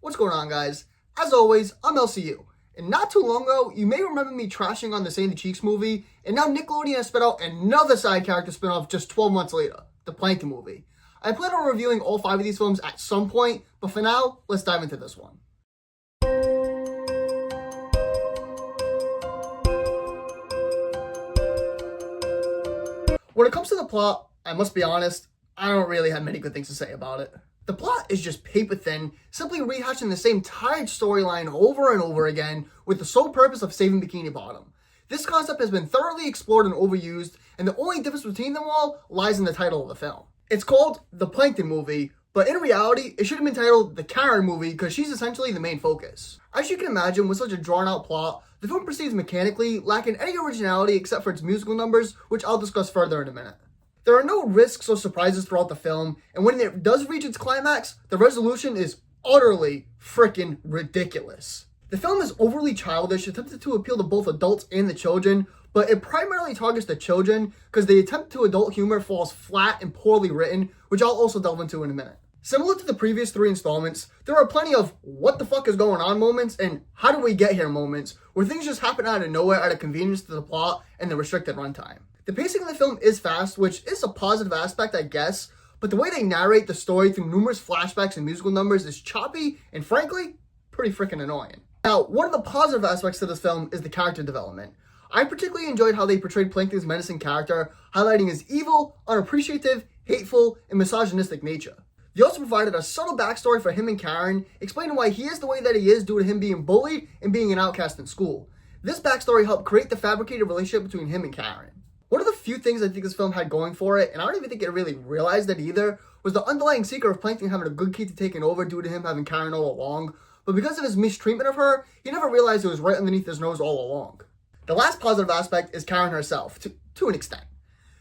What's going on, guys? As always, I'm LCU. And not too long ago, you may remember me trashing on the Sandy Cheeks movie, and now Nickelodeon has spit out another side character spinoff just 12 months later, the Plankton movie. I plan on reviewing all 5 of these films at some point, but for now, let's dive into this one. When it comes to the plot, I must be honest, I don't really have many good things to say about it. The plot is just paper thin, simply rehashing the same tired storyline over and over again with the sole purpose of saving Bikini Bottom. This concept has been thoroughly explored and overused, and the only difference between them all lies in the title of the film. It's called The Plankton Movie, but in reality, it should have been titled The Karen Movie because she's essentially the main focus. As you can imagine, with such a drawn-out plot, the film proceeds mechanically, lacking any originality except for its musical numbers, which I'll discuss further in a minute. There are no risks or surprises throughout the film, and when it does reach its climax, the resolution is utterly freaking ridiculous. The film is overly childish, attempted to appeal to both adults and the children, but it primarily targets the children because the attempt to adult humor falls flat and poorly written, which I'll also delve into in a minute. Similar to the previous 3 installments, there are plenty of what the fuck is going on moments and how do we get here moments where things just happen out of nowhere out of convenience to the plot and the restricted runtime. The pacing of the film is fast, which is a positive aspect, I guess, but the way they narrate the story through numerous flashbacks and musical numbers is choppy and frankly, pretty freaking annoying. Now, one of the positive aspects to this film is the character development. I particularly enjoyed how they portrayed Plankton's menacing character, highlighting his evil, unappreciative, hateful, and misogynistic nature. They also provided a subtle backstory for him and Karen, explaining why he is the way that he is due to him being bullied and being an outcast in school. This backstory helped create the fabricated relationship between him and Karen. One of the few things I think this film had going for it, and I don't even think it really realized it either, was the underlying secret of Plankton having a good key to taking over due to him having Karen all along, but because of his mistreatment of her, he never realized it was right underneath his nose all along. The last positive aspect is Karen herself, to an extent.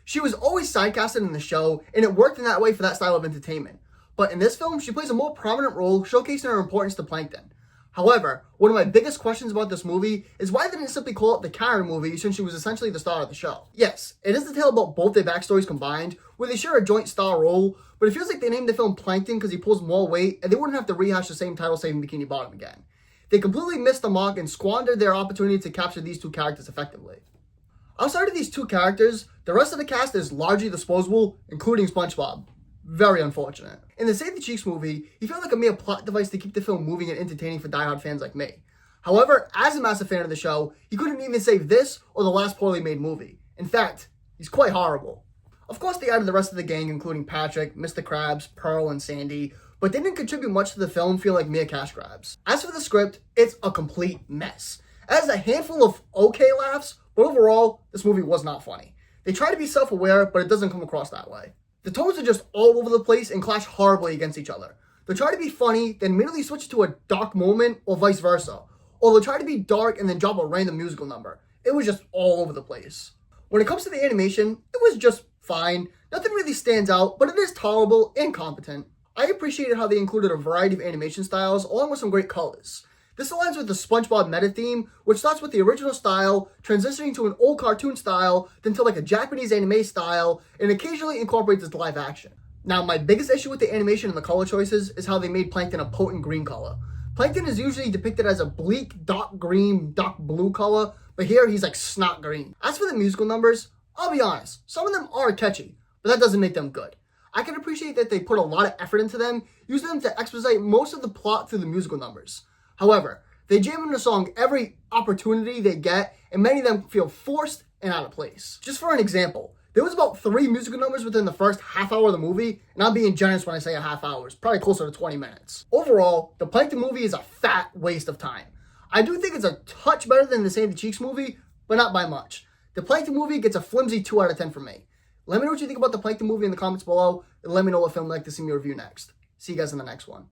She was always sidecasted in the show, and it worked in that way for that style of entertainment. But in this film, she plays a more prominent role, showcasing her importance to Plankton. However, one of my biggest questions about this movie is why they didn't simply call it the Karen movie since she was essentially the star of the show. Yes, it is the tale about both their backstories combined, where they share a joint star role, but it feels like they named the film Plankton because he pulls more weight and they wouldn't have to rehash the same title saving Bikini Bottom again. They completely missed the mark and squandered their opportunity to capture these 2 characters effectively. Outside of these 2 characters, the rest of the cast is largely disposable, including SpongeBob. Very unfortunate. In the Sandy Cheeks movie, he felt like a mere plot device to keep the film moving and entertaining for diehard fans like me. However, as a massive fan of the show, he couldn't even save this or the last poorly made movie. In fact, he's quite horrible. Of course, they added the rest of the gang, including Patrick, Mr. Krabs, Pearl, and Sandy, but they didn't contribute much to the film, feel like mere cash grabs. As for the script, it's a complete mess. It has a handful of okay laughs, but overall, this movie was not funny. They try to be self-aware, but it doesn't come across that way. The tones are just all over the place and clash horribly against each other. They'll try to be funny, then immediately switch to a dark moment, or vice versa. Or they'll try to be dark and then drop a random musical number. It was just all over the place. When it comes to the animation, it was just fine. Nothing really stands out, but it is tolerable and competent. I appreciated how they included a variety of animation styles, along with some great colors. This aligns with the SpongeBob meta theme, which starts with the original style, transitioning to an old cartoon style, then to like a Japanese anime style, and occasionally incorporates its live action. Now, my biggest issue with the animation and the color choices is how they made Plankton a potent green color. Plankton is usually depicted as a bleak, dark green, dark blue color, but here he's like snot green. As for the musical numbers, I'll be honest, some of them are catchy, but that doesn't make them good. I can appreciate that they put a lot of effort into them, using them to expedite most of the plot through the musical numbers. However, they jam in the song every opportunity they get, and many of them feel forced and out of place. Just for an example, there was about 3 musical numbers within the first half hour of the movie, and I'm being generous when I say a half hour. It's probably closer to 20 minutes. Overall, the Plankton movie is a fat waste of time. I do think it's a touch better than the Sandy Cheeks movie, but not by much. The Plankton movie gets a flimsy 2 out of 10 from me. Let me know what you think about the Plankton movie in the comments below, and let me know what film you'd like to see me review next. See you guys in the next one.